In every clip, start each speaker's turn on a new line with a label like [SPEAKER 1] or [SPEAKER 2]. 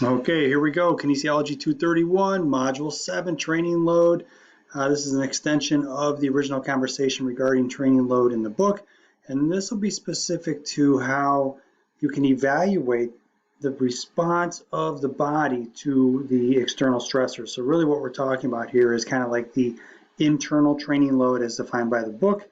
[SPEAKER 1] Okay, here we go. Kinesiology 231, Module 7, training load. This is an extension of the original conversation regarding training load in the book, and this will be specific to how you can evaluate the response of the body to the external stressors. So really what we're talking about here is kind of like the internal training load as defined by the book,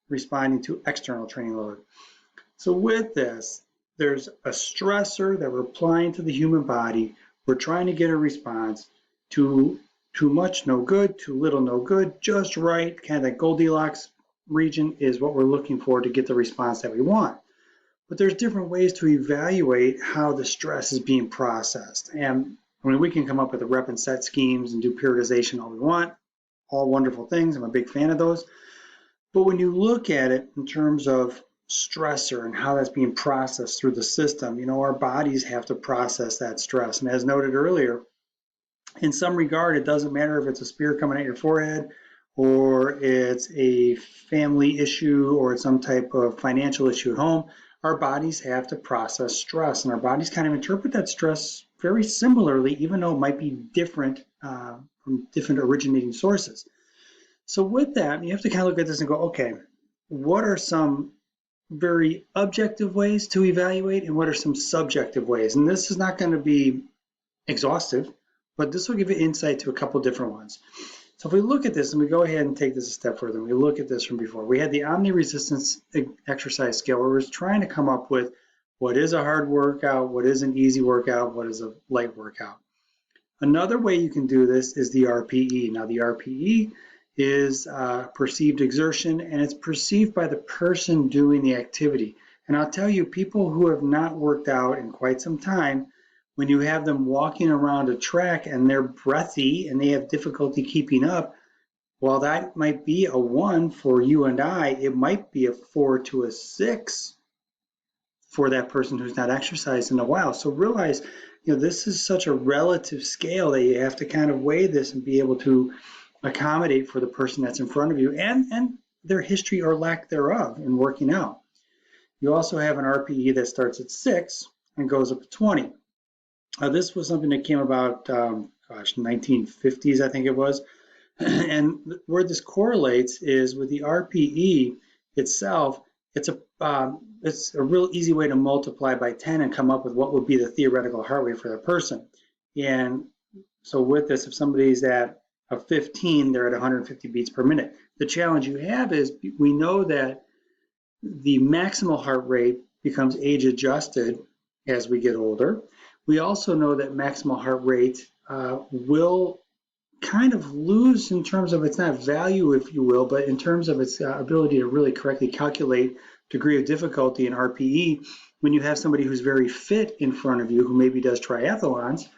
[SPEAKER 1] responding to external training load. So with this, there's a stressor that we're applying to the human body. We're trying to get a response. Too much, no good. Too little, no good. Just right, kind of that Goldilocks region is what we're looking for to get the response that we want. But there's different ways to evaluate how the stress is being processed. And I mean, we can come up with the rep and set schemes and do periodization all we want. All wonderful things. I'm a big fan of those. But when you look at it in terms of stressor and how that's being processed through the system, you know, our bodies have to process that stress. And as noted earlier, in some regard, it doesn't matter if it's a spear coming at your forehead or it's a family issue or it's some type of financial issue at home. Our bodies have to process stress, and our bodies kind of interpret that stress very similarly, even though it might be different from different originating sources. So with that, you have to kind of look at this and go, okay, what are some very objective ways to evaluate and what are some subjective ways? And this is not going to be exhaustive, but this will give you insight to a couple different ones. So if we look at this and we go ahead and take this a step further, and we look at this from before, we had the omni-resistance exercise scale where we're trying to come up with what is a hard workout, what is an easy workout, what is a light workout. Another way you can do this is the RPE. Now the RPE is perceived exertion, and it's perceived by the person doing the activity. And I'll tell you, people who have not worked out in quite some time, when you have them walking around a track and they're breathy and they have difficulty keeping up, while that might be a 1 for you and I, it might be a 4 to a 6 for that person who's not exercised in a while. So realize, you know, this is such a relative scale that you have to kind of weigh this and be able to accommodate for the person that's in front of you and their history or lack thereof in working out. You also have an RPE that starts at 6 and goes up to 20. This was something that came about, 1950s, I think it was. And where this correlates is with the RPE itself. It's a real easy way to multiply by 10 and come up with what would be the theoretical heart rate for that person. And so with this, if somebody's at a 15, they're at 150 beats per minute. The challenge you have is we know that the maximal heart rate becomes age adjusted as we get older. We also know that maximal heart rate will kind of lose in terms of its not value, if you will, but in terms of its ability to really correctly calculate degree of difficulty in RPE when you have somebody who's very fit in front of you who maybe does triathlons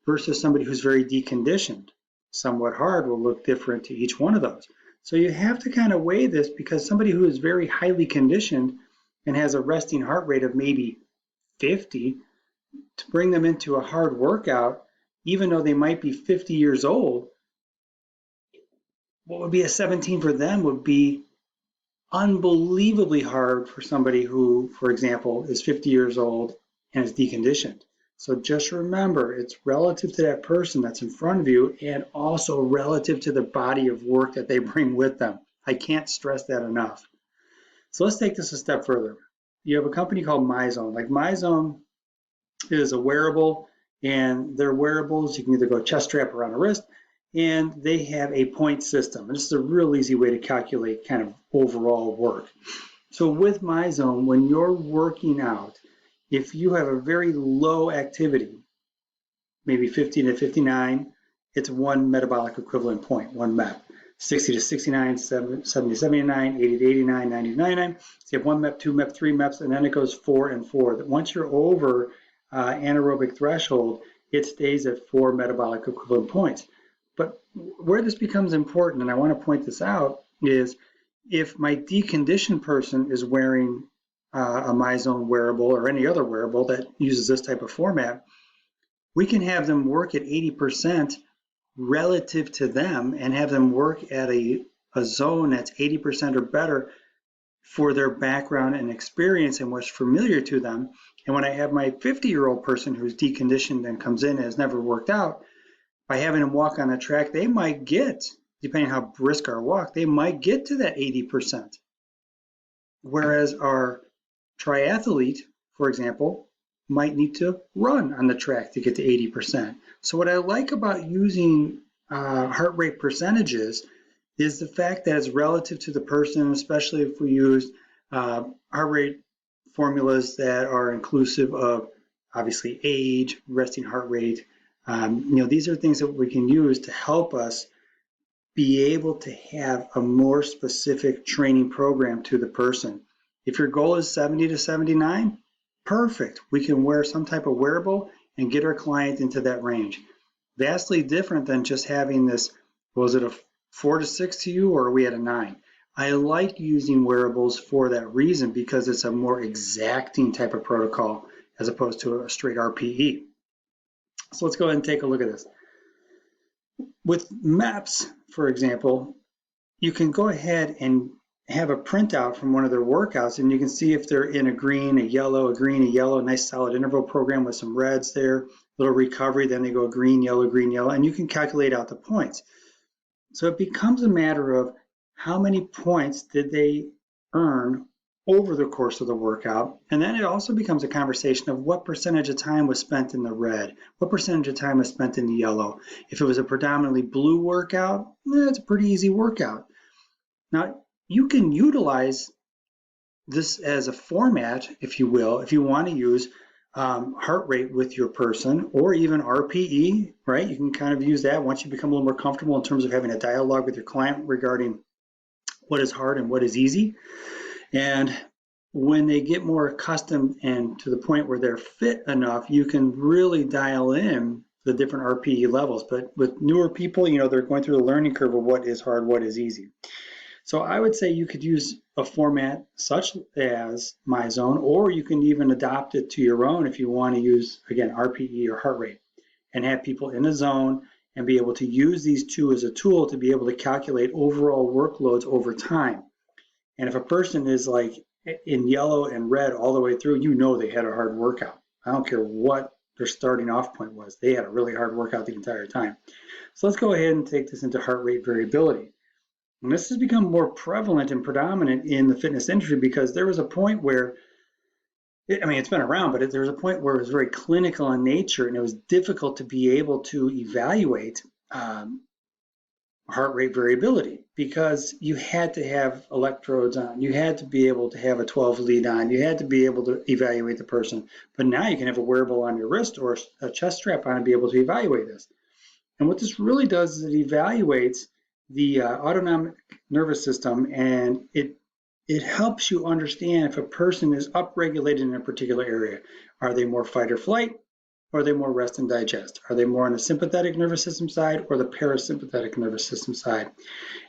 [SPEAKER 1] versus somebody who's very deconditioned. Somewhat hard will look different to each one of those. So you have to kind of weigh this because somebody who is very highly conditioned and has a resting heart rate of maybe 50, to bring them into a hard workout, even though they might be 50 years old, what would be a 17 for them would be unbelievably hard for somebody who, for example, is 50 years old and is deconditioned. So just remember, it's relative to that person that's in front of you and also relative to the body of work that they bring with them. I can't stress that enough. So let's take this a step further. You have a company called MyZone. Like MyZone is a wearable, and their wearables, you can either go chest strap around a wrist, and they have a point system. And this is a real easy way to calculate kind of overall work. So with MyZone, when you're working out, if you have a very low activity, maybe 50 to 59, it's 1 metabolic equivalent point, 1 MEP. 60 to 69, 70 to 79, 80 to 89, 90 to 99. So you have 1 MEP, 2 MEP, 3 MEPs, and then it goes 4 and 4. Once you're over anaerobic threshold, it stays at 4 metabolic equivalent points. But where this becomes important, and I want to point this out, is if my deconditioned person is wearing a MyZone wearable or any other wearable that uses this type of format, we can have them work at 80% relative to them and have them work at a zone that's 80% or better for their background and experience and what's familiar to them. And when I have my 50-year-old person who's deconditioned and comes in and has never worked out, by having them walk on the track, they might get, depending on how brisk our walk, they might get to that 80%. Whereas our triathlete, for example, might need to run on the track to get to 80%. So what I like about using heart rate percentages is the fact that it's relative to the person, especially if we use heart rate formulas that are inclusive of obviously age, resting heart rate. These are things that we can use to help us be able to have a more specific training program to the person. If your goal is 70 to 79, perfect. We can wear some type of wearable and get our client into that range. Vastly different than just having this, was it a 4 to 6 to you, or are we at a 9? I like using wearables for that reason, because it's a more exacting type of protocol as opposed to a straight RPE. So let's go ahead and take a look at this. With MEPS, for example, you can go ahead and have a printout from one of their workouts, and you can see if they're in a green, a yellow, a green, a yellow, nice solid interval program with some reds there, little recovery, then they go green, yellow, and you can calculate out the points. So it becomes a matter of how many points did they earn over the course of the workout, and then it also becomes a conversation of what percentage of time was spent in the red, what percentage of time was spent in the yellow. If it was a predominantly blue workout, it's a pretty easy workout. Now, you can utilize this as a format, if you will, if you want to use heart rate with your person, or even RPE, right? You can kind of use that once you become a little more comfortable in terms of having a dialogue with your client regarding what is hard and what is easy. And when they get more accustomed and to the point where they're fit enough, you can really dial in the different RPE levels. But with newer people, they're going through the learning curve of what is hard, what is easy. So I would say you could use a format such as MyZone, or you can even adopt it to your own if you want to use, again, RPE or heart rate, and have people in a zone and be able to use these two as a tool to be able to calculate overall workloads over time. And if a person is like in yellow and red all the way through, they had a hard workout. I don't care what their starting off point was. They had a really hard workout the entire time. So let's go ahead and take this into heart rate variability. And this has become more prevalent and predominant in the fitness industry, because there was a point where, it's been around, but there was a point where it was very clinical in nature, and it was difficult to be able to evaluate heart rate variability, because you had to have electrodes on, you had to be able to have a 12 lead on, you had to be able to evaluate the person. But now you can have a wearable on your wrist or a chest strap on and be able to evaluate this. And what this really does is it evaluates the autonomic nervous system, and it helps you understand if a person is upregulated in a particular area. Are they more fight or flight, or are they more rest and digest? Are they more on the sympathetic nervous system side or the parasympathetic nervous system side?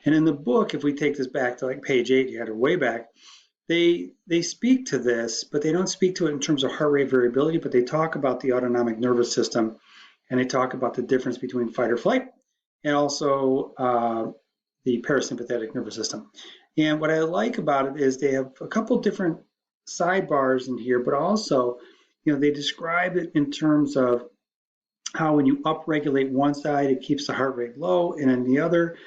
[SPEAKER 1] And in the book, if we take this back to like page 8, you had it way back, they speak to this, but they don't speak to it in terms of heart rate variability, but they talk about the autonomic nervous system, and they talk about the difference between fight or flight and also the parasympathetic nervous system. And what I like about it is they have a couple different sidebars in here, but also, they describe it in terms of how when you upregulate one side, it keeps the heart rate low, and in the other,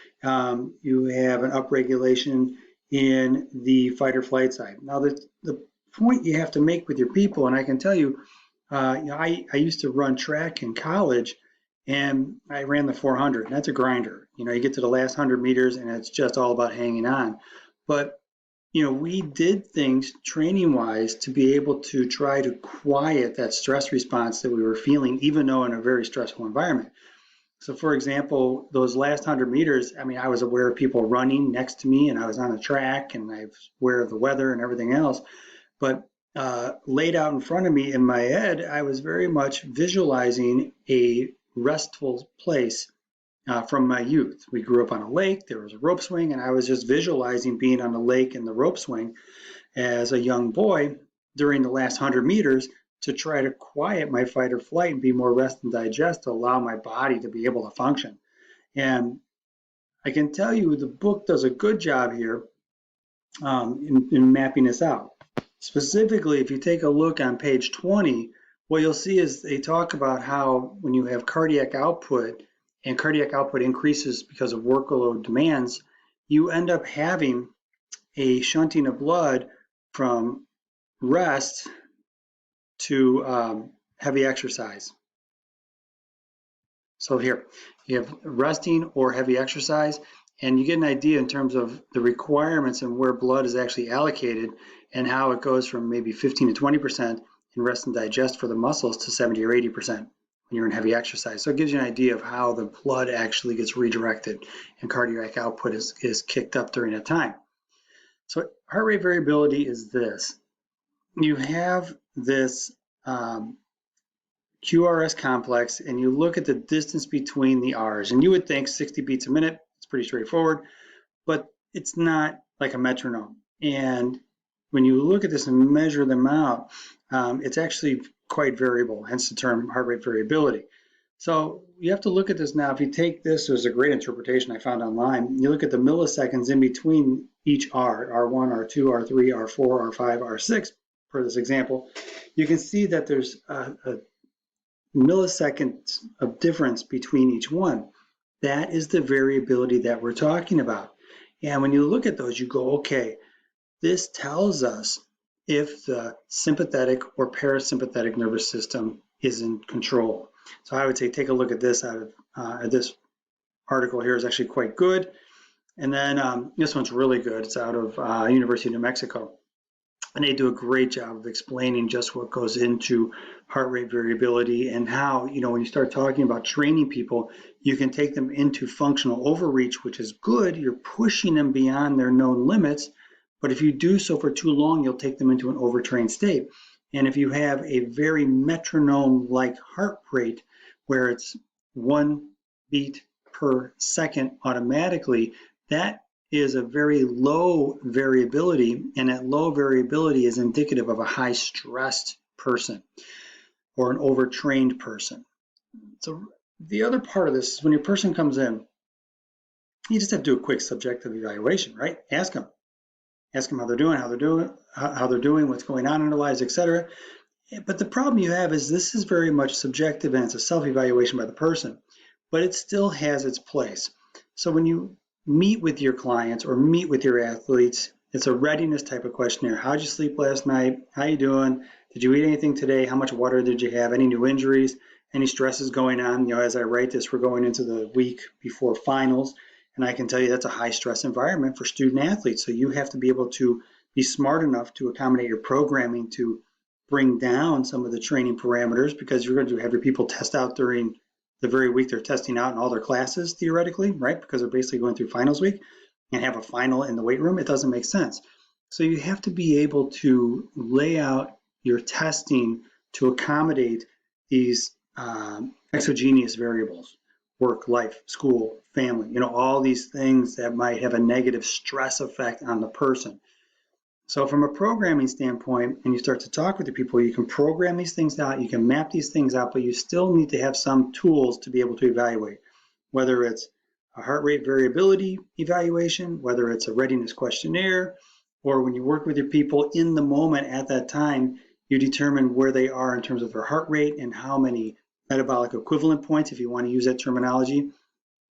[SPEAKER 1] you have an upregulation in the fight or flight side. Now, the point you have to make with your people, and I can tell you, I used to run track in college, and I ran the 400, and that's a grinder. You get to the last 100 meters, and it's just all about hanging on. But we did things training-wise to be able to try to quiet that stress response that we were feeling, even though in a very stressful environment. So, for example, those last 100 meters, I was aware of people running next to me, and I was on the track, and I was aware of the weather and everything else. But laid out in front of me in my head, I was very much visualizing a restful place from my youth. We grew up on a lake, there was a rope swing, and I was just visualizing being on the lake and the rope swing as a young boy during the last 100 meters to try to quiet my fight or flight and be more rest and digest to allow my body to be able to function. And I can tell you the book does a good job here in mapping this out. Specifically, if you take a look on page 20, what you'll see is they talk about how when you have cardiac output and cardiac output increases because of workload demands, you end up having a shunting of blood from rest to heavy exercise. So here, you have resting or heavy exercise, and you get an idea in terms of the requirements and where blood is actually allocated and how it goes from maybe 15 to 20% in rest and digest for the muscles to 70 or 80% when you're in heavy exercise. So it gives you an idea of how the blood actually gets redirected and cardiac output is kicked up during that time. So heart rate variability is this. You have this QRS complex, and you look at the distance between the R's, and you would think 60 beats a minute. It's pretty straightforward, but it's not like a metronome. And when you look at this and measure them out, it's actually quite variable, hence the term heart rate variability. So you have to look at this now. If you take this, there's a great interpretation I found online. You look at the milliseconds in between each R, R1, R2, R3, R4, R5, R6, for this example, you can see that there's a milliseconds of difference between each one. That is the variability that we're talking about. And when you look at those, you go, okay, this tells us if the sympathetic or parasympathetic nervous system is in control. So I would say take a look at this out of this article here is actually quite good. And then this one's really good. It's out of University of New Mexico. And they do a great job of explaining just what goes into heart rate variability and how, when you start talking about training people, you can take them into functional overreach, which is good. You're pushing them beyond their known limits. But if you do so for too long, you'll take them into an overtrained state. And if you have a very metronome-like heart rate, where it's 1 beat per second automatically, that is a very low variability, and that low variability is indicative of a high-stressed person or an overtrained person. So the other part of this is when your person comes in, you just have to do a quick subjective evaluation, right? Ask them how they're doing, what's going on in their lives, etc. But the problem you have is this is very much subjective, and it's a self-evaluation by the person, but it still has its place. So when you meet with your clients or meet with your athletes, it's a readiness type of questionnaire. How'd you sleep last night? How you doing? Did you eat anything today? How much water did you have? Any new injuries? Any stresses going on? As I write this, we're going into the week before finals, and I can tell you that's a high stress environment for student athletes. So you have to be able to be smart enough to accommodate your programming to bring down some of the training parameters, because you're going to have your people test out during the very week they're testing out in all their classes, theoretically, right? Because they're basically going through finals week, and have a final in the weight room. It doesn't make sense. So you have to be able to lay out your testing to accommodate these exogenous variables: work, life, school, family, all these things that might have a negative stress effect on the person. So from a programming standpoint, and you start to talk with the people, you can program these things out, you can map these things out, but you still need to have some tools to be able to evaluate, whether it's a heart rate variability evaluation, whether it's a readiness questionnaire, or when you work with your people in the moment at that time, you determine where they are in terms of their heart rate and how many metabolic equivalent points, if you want to use that terminology,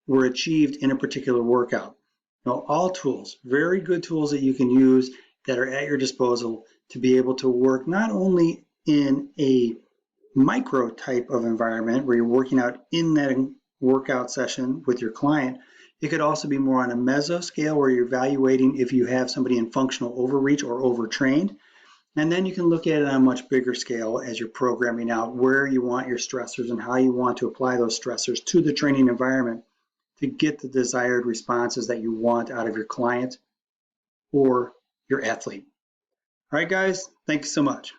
[SPEAKER 1] were achieved in a particular workout. All tools, very good tools that you can use that are at your disposal to be able to work not only in a micro type of environment where you're working out in that workout session with your client. It could also be more on a meso scale where you're evaluating if you have somebody in functional overreach or overtrained. And then you can look at it on a much bigger scale as you're programming out where you want your stressors and how you want to apply those stressors to the training environment to get the desired responses that you want out of your client or your athlete. All right, guys, thank you so much.